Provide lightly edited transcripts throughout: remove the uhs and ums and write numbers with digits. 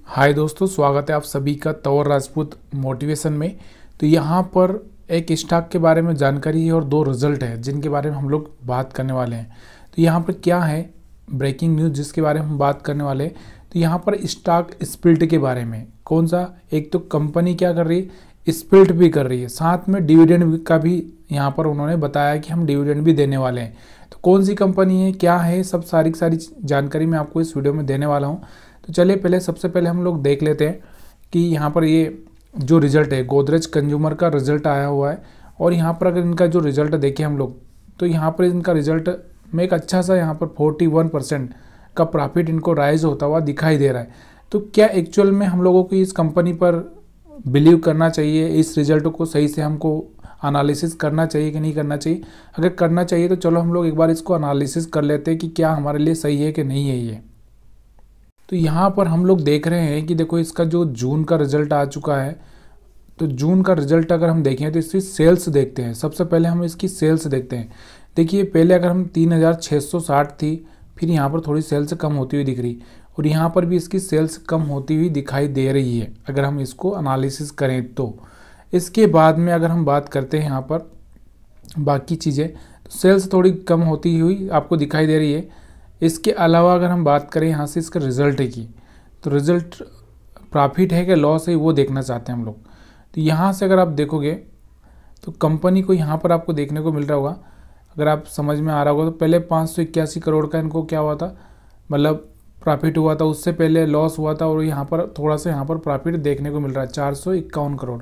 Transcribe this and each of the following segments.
हाय दोस्तों, स्वागत है आप सभी का तौर राजपूत मोटिवेशन में। तो यहाँ पर एक स्टॉक के बारे में जानकारी है और दो रिजल्ट है जिनके बारे में हम लोग बात करने वाले हैं। तो यहाँ पर क्या है ब्रेकिंग न्यूज़ जिसके बारे में हम बात करने वाले हैं। तो यहाँ पर स्टॉक स्प्लिट के बारे में कौन सा, एक तो कंपनी क्या कर रही है, स्प्लिट भी कर रही है, साथ में डिविडेंड का भी यहाँ पर उन्होंने बताया कि हम डिविडेंड भी देने वाले हैं। तो कौन सी कंपनी है, क्या है, सब सारी जानकारी मैं आपको इस वीडियो में देने वाला हूँ। तो चलिए पहले सबसे पहले हम लोग देख लेते हैं कि यहाँ पर ये जो रिज़ल्ट है गोदरेज कंज्यूमर का रिज़ल्ट आया हुआ है। और यहाँ पर अगर इनका जो रिज़ल्ट देखें हम लोग, तो यहाँ पर इनका रिज़ल्ट में एक अच्छा सा यहाँ पर 41% का प्रॉफिट इनको राइज होता हुआ दिखाई दे रहा है। तो क्या एक्चुअल में हम लोगों को इस कंपनी पर बिलीव करना चाहिए, इस रिज़ल्ट को सही से हमको एनालिसिस करना चाहिए कि नहीं करना चाहिए? अगर करना चाहिए तो चलो हम लोग एक बार इसको एनालिसिस कर लेते हैं कि क्या हमारे लिए सही है कि नहीं है ये। तो यहाँ पर हम लोग देख रहे हैं कि देखो इसका जो जून का रिज़ल्ट आ चुका है। तो जून का रिज़ल्ट अगर हम देखें तो इसकी सेल्स देखते हैं। सबसे पहले हम इसकी सेल्स देखते हैं। देखिए पहले अगर हम 3660 थी, फिर यहाँ पर थोड़ी सेल्स कम होती हुई दिख रही और यहाँ पर भी इसकी सेल्स कम होती हुई दिखाई दे रही है अगर हम इसको एनालिसिस करें तो। इसके बाद में अगर हम बात करते हैं यहाँ पर बाकी चीज़ें, तो सेल्स थोड़ी कम होती हुई आपको दिखाई दे रही है। इसके अलावा अगर हम बात करें यहाँ से इसका रिज़ल्ट की, तो रिज़ल्ट प्रॉफिट है कि लॉस है वो देखना चाहते हैं हम लोग। तो यहाँ से अगर आप देखोगे तो कंपनी को यहाँ पर आपको देखने को मिल रहा होगा, अगर आप समझ में आ रहा होगा, तो पहले 581 करोड़ का इनको क्या हुआ था, मतलब प्रॉफिट हुआ था। उससे पहले लॉस हुआ था और यहाँ पर थोड़ा सा यहाँ पर प्रॉफिट देखने को मिल रहा है 451 करोड़।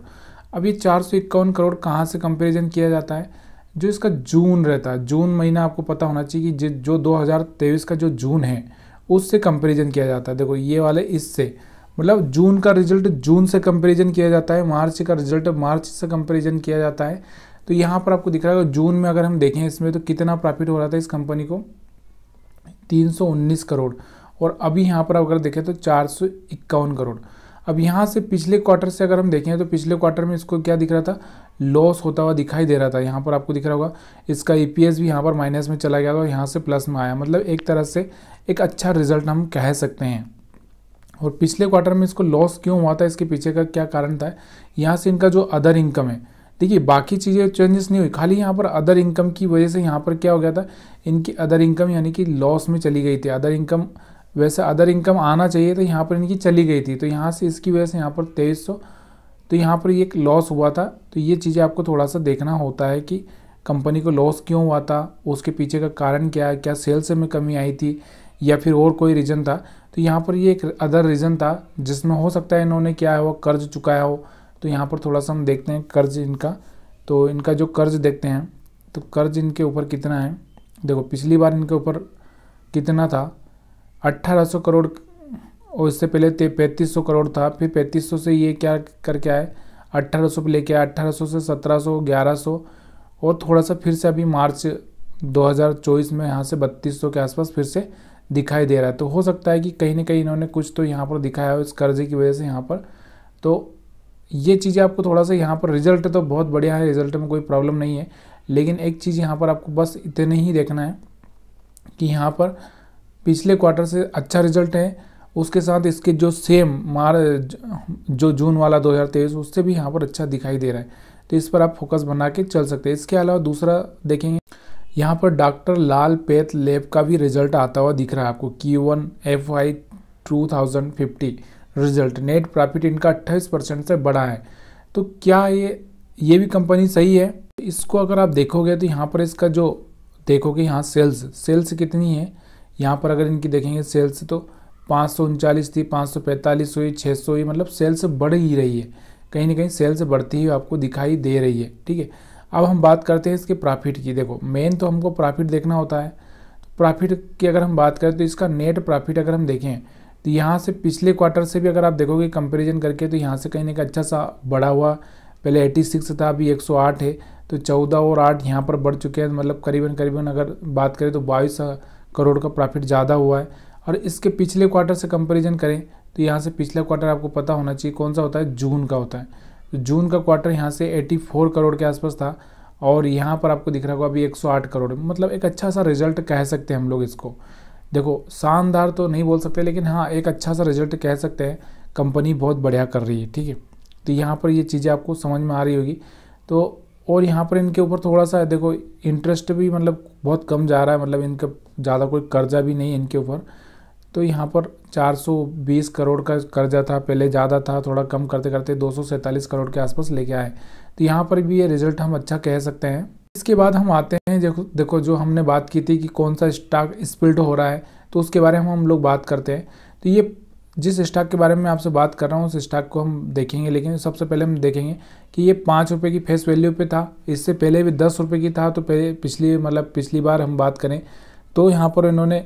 अब ये 451 करोड़ कहाँ से कंपेरिजन किया जाता है? जो इसका जून रहता है, जून महीना आपको पता होना चाहिए कि जो 2023 का जो जून है उससे कंपैरिजन किया जाता है। देखो ये वाले इससे, मतलब जून का रिजल्ट जून से कंपैरिजन किया जाता है, मार्च का रिजल्ट मार्च से कंपैरिजन किया जाता है। तो यहाँ पर आपको दिख रहा है जून में अगर हम देखें इसमें तो कितना प्रॉफिट हो रहा था इस कंपनी को, 319 करोड़। और अभी यहाँ पर अगर देखें तो 451 करोड़। अब यहाँ से पिछले क्वार्टर से अगर हम देखें तो पिछले क्वार्टर में इसको क्या दिख रहा था, लॉस होता हुआ दिखाई दे रहा था। यहाँ पर आपको दिख रहा होगा इसका ईपीएस भी यहाँ पर माइनस में चला गया था और यहाँ से प्लस में आया, मतलब एक तरह से एक अच्छा रिजल्ट हम कह सकते हैं। और पिछले क्वार्टर में इसको लॉस क्यों हुआ था, इसके पीछे का क्या कारण था? यहाँ से इनका जो अदर इनकम है, देखिए बाकी चीज़ें चेंजेस नहीं हुई, खाली यहाँ पर अदर इनकम की वजह से यहाँ पर क्या हो गया था, इनकी अदर इनकम यानी कि लॉस में चली गई थी। अदर इनकम, वैसे अदर इनकम आना चाहिए तो यहाँ पर इनकी चली गई थी, तो यहाँ से इसकी वजह से यहाँ पर 2300, तो यहाँ पर ये लॉस हुआ था। तो ये चीज़ें आपको थोड़ा सा देखना होता है कि कंपनी को लॉस क्यों हुआ था, उसके पीछे का कारण क्या है, क्या सेल्स में कमी आई थी या फिर और कोई रीज़न था। तो यहाँ पर ये एक अदर रीज़न था जिसमें हो सकता है इन्होंने क्या है वो कर्ज चुकाया हो। तो यहाँ पर थोड़ा सा हम देखते हैं कर्ज इनका, तो इनका जो कर्ज देखते हैं तो कर्ज इनके ऊपर कितना है। देखो पिछली बार इनके ऊपर कितना था, 1800 करोड़, और इससे पहले 3500 करोड़ था। फिर 3500 से ये क्या करके आए, 1800 पे लेके आए, 1800 से 1700, 1100 और थोड़ा सा फिर से अभी मार्च 2024 में यहाँ से 3200 के आसपास फिर से दिखाई दे रहा है। तो हो सकता है कि कहीं ना कहीं इन्होंने कुछ तो यहाँ पर दिखाया हो इस कर्जे की वजह से यहाँ पर। तो ये चीज़ें आपको थोड़ा सा यहाँ पर, रिजल्ट तो बहुत बढ़िया है, रिजल्ट में कोई प्रॉब्लम नहीं है, लेकिन एक चीज़ यहाँ पर आपको बस इतने ही देखना है कि यहाँ पर पिछले क्वार्टर से अच्छा रिजल्ट है, उसके साथ इसके जो सेम जो जून वाला 2023 उससे भी यहाँ पर अच्छा दिखाई दे रहा है। तो इस पर आप फोकस बना के चल सकते हैं। इसके अलावा दूसरा देखेंगे, यहाँ पर डॉक्टर लाल पैथ लैब का भी रिजल्ट आता हुआ दिख रहा है आपको। Q1 FY 2050 result, net profit इनका 28% से बढ़ा है। तो क्या ये भी कंपनी सही है? इसको अगर आप देखोगे तो यहाँ पर इसका जो देखोगे यहाँ सेल्स कितनी है, यहाँ पर अगर इनकी देखेंगे सेल्स तो 539 थी, 545 हुई, 600 हुई, मतलब सेल्स बढ़ ही रही है, कहीं ना कहीं सेल्स बढ़ती हुई आपको दिखाई दे रही है। ठीक है, अब हम बात करते हैं इसके प्रॉफिट की। देखो मेन तो हमको प्रॉफिट देखना होता है। तो प्रॉफिट की अगर हम बात करें तो इसका नेट प्रॉफिट अगर हम देखें तो यहाँ से पिछले क्वार्टर से भी अगर आप देखोगे कंपेरिजन करके, तो यहाँ से कहीं ना कहीं अच्छा सा बढ़ा हुआ, पहले 86 था अभी 108 है, तो 14 और 8 यहाँ पर बढ़ चुके हैं, मतलब करीबन अगर बात करें तो 22 करोड़ का प्रॉफिट ज़्यादा हुआ है। और इसके पिछले क्वार्टर से कंपैरिजन करें तो यहाँ से पिछला क्वार्टर आपको पता होना चाहिए कौन सा होता है, जून का होता है। तो जून का क्वार्टर यहाँ से 84 करोड़ के आसपास था और यहाँ पर आपको दिख रहा होगा अभी 108 करोड़, मतलब एक अच्छा सा रिजल्ट कह सकते हैं हम लोग इसको। देखो शानदार तो नहीं बोल सकते, लेकिन हाँ एक अच्छा सा रिजल्ट कह सकते हैं। कंपनी बहुत बढ़िया कर रही है, ठीक है। तो यहाँ पर ये चीज़ें आपको समझ में आ रही होगी। तो और यहाँ पर इनके ऊपर थोड़ा सा देखो इंटरेस्ट भी मतलब बहुत कम जा रहा है, मतलब इनका ज़्यादा कोई कर्जा भी नहीं है इनके ऊपर। तो यहाँ पर 420 करोड़ का कर्जा था, पहले ज़्यादा था, थोड़ा कम करते करते 247 करोड़ के आसपास लेके आए। तो यहाँ पर भी ये रिजल्ट हम अच्छा कह सकते हैं। इसके बाद हम आते हैं, देखो जो हमने बात की थी कि कौन सा स्टॉक स्प्लिट हो रहा है, तो उसके बारे में हम लोग बात करते हैं। तो ये जिस स्टॉक के बारे में आपसे बात कर रहा हूँ उस स्टॉक को हम देखेंगे, लेकिन सबसे पहले हम देखेंगे कि ये 5 रुपये की फेस वैल्यू पे था, इससे पहले भी 10 रुपये की था। तो पहले पिछली बार हम बात करें तो यहाँ पर इन्होंने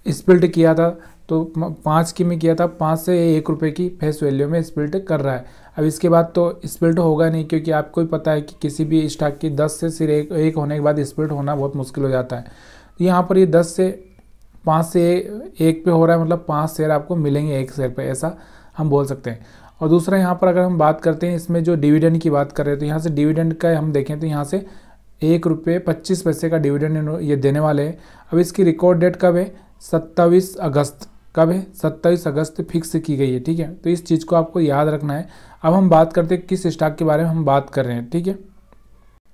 स्प्लिट किया था, तो 5 की में किया था, 5 से 1 रुपये की फेस वैल्यू में स्प्लिट कर रहा है। अब इसके बाद तो स्प्लिट होगा नहीं, क्योंकि आपको ही पता है कि किसी भी स्टॉक की 10 से सिर्फ एक होने के बाद स्प्लिट होना बहुत मुश्किल हो जाता है। तो यहाँ पर ये 5 से 1 पे हो रहा है, मतलब 5 शेयर आपको मिलेंगे 1 शेयर पे, ऐसा हम बोल सकते हैं। और दूसरा यहाँ पर अगर हम बात करते हैं इसमें जो डिविडेंड की बात कर रहे हैं, तो यहाँ से डिविडेंड का हम देखें तो यहाँ से 1 रुपये 25 पैसे का डिविडेंड ये देने वाले हैं। अब इसकी रिकॉर्ड डेट कब है? 27 अगस्त। कब है? 27 अगस्त फिक्स की गई है, ठीक है। तो इस चीज़ को आपको याद रखना है। अब हम बात करते हैं किस स्टॉक के बारे में हम बात कर रहे हैं, ठीक है।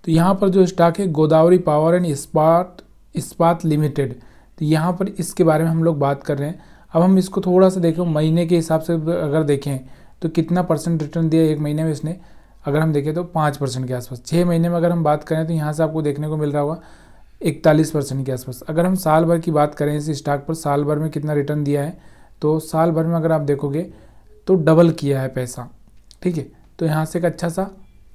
तो यहाँ पर जो स्टॉक है गोदावरी पावर एंड इस्पात लिमिटेड, तो यहाँ पर इसके बारे में हम लोग बात कर रहे हैं। अब हम इसको थोड़ा सा देखें महीने के हिसाब से अगर देखें तो कितना परसेंट रिटर्न दिया एक महीने में इसने, अगर हम देखें तो 5% के आसपास। 6 महीने में अगर हम बात करें तो यहाँ से आपको देखने को मिल रहा होगा 41% के आसपास। अगर हम साल भर की बात करें इस स्टॉक पर, साल भर में कितना रिटर्न दिया है, तो साल भर में अगर आप देखोगे तो डबल किया है पैसा, ठीक है। तो यहाँ से एक अच्छा सा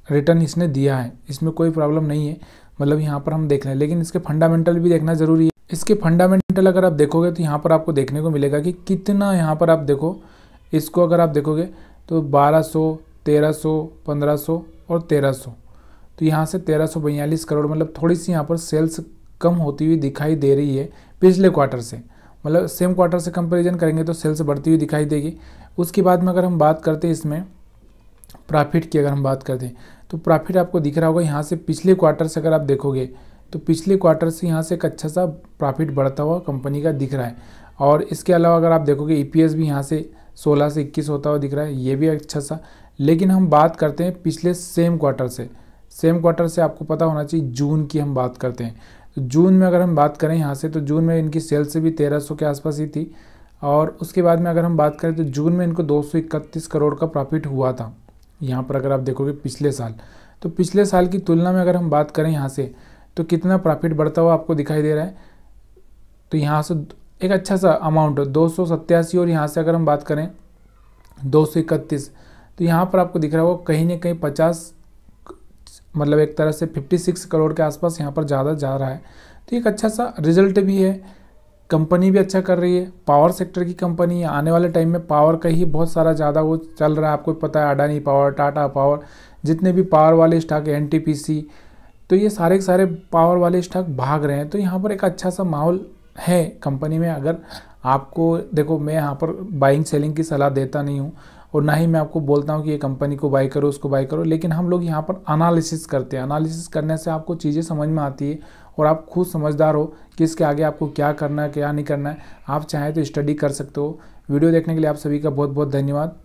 रिटर्न इसने दिया है, इसमें कोई प्रॉब्लम नहीं है, मतलब यहाँ पर हम देख रहे हैं। लेकिन इसके फंडामेंटल भी देखना ज़रूरी है। इसके फंडामेंटल अगर आप देखोगे तो यहाँ पर आपको देखने को मिलेगा कि कितना, यहाँ पर आप देखो इसको अगर आप देखोगे तो 1200, 1300, 1500 और 1300, तो यहाँ से 1342 करोड़, मतलब थोड़ी सी यहाँ पर सेल्स कम होती हुई दिखाई दे रही है पिछले क्वार्टर से, मतलब सेम क्वार्टर से कंपैरिजन करेंगे तो सेल्स बढ़ती हुई दिखाई देगी। उसके बाद में अगर हम बात करते हैं इसमें प्रॉफिट की, अगर हम बात करते हैं तो प्रॉफिट आपको दिख रहा होगा यहाँ से पिछले क्वार्टर से अगर आप देखोगे तो पिछले क्वार्टर से यहाँ से एक अच्छा सा प्रॉफिट बढ़ता हुआ कंपनी का दिख रहा है। और इसके अलावा अगर आप देखोगे ईपीएस भी यहाँ से 16 से 21 होता हुआ दिख रहा है, ये भी अच्छा सा। लेकिन हम बात करते हैं पिछले सेम क्वार्टर से आपको पता होना चाहिए जून की हम बात करते हैं। तो जून में अगर हम बात करें यहाँ से, तो जून में इनकी सेल्स भी 1300 के आसपास ही थी। और उसके बाद में अगर हम बात करें तो जून में इनको 231 करोड़ का प्रॉफिट हुआ था। यहाँ पर अगर आप देखोगे पिछले साल, तो पिछले साल की तुलना में अगर हम बात करें यहाँ से तो कितना प्रॉफिट बढ़ता हुआ आपको दिखाई दे रहा है। तो यहाँ से एक अच्छा सा अमाउंट 287, और यहाँ से अगर हम बात करें 231, तो यहाँ पर आपको दिख रहा होगा कहीं ना कहीं 50, मतलब एक तरह से 56 करोड़ के आसपास यहाँ पर ज़्यादा जा रहा है। तो एक अच्छा सा रिजल्ट भी है, कंपनी भी अच्छा कर रही है, पावर सेक्टर की कंपनी है। आने वाले टाइम में पावर का ही बहुत सारा ज़्यादा वो चल रहा है, आपको पता है अडानी पावर, टाटा पावर, जितने भी पावर वाले स्टॉक, एनटीपीसी, तो ये सारे के सारे पावर वाले स्टॉक भाग रहे हैं। तो यहाँ पर एक अच्छा सा माहौल है कंपनी में। अगर आपको देखो, मैं यहाँ पर बाइंग सेलिंग की सलाह देता नहीं हूँ, और ना ही मैं आपको बोलता हूँ कि ये कंपनी को बाई करो, उसको बाई करो, लेकिन हम लोग यहाँ पर एनालिसिस करते हैं। एनालिसिस करने से आपको चीज़ें समझ में आती है और आप खुद समझदार हो कि इसके आगे आपको क्या करना है क्या नहीं करना है। आप चाहें तो स्टडी कर सकते हो। वीडियो देखने के लिए आप सभी का बहुत बहुत धन्यवाद।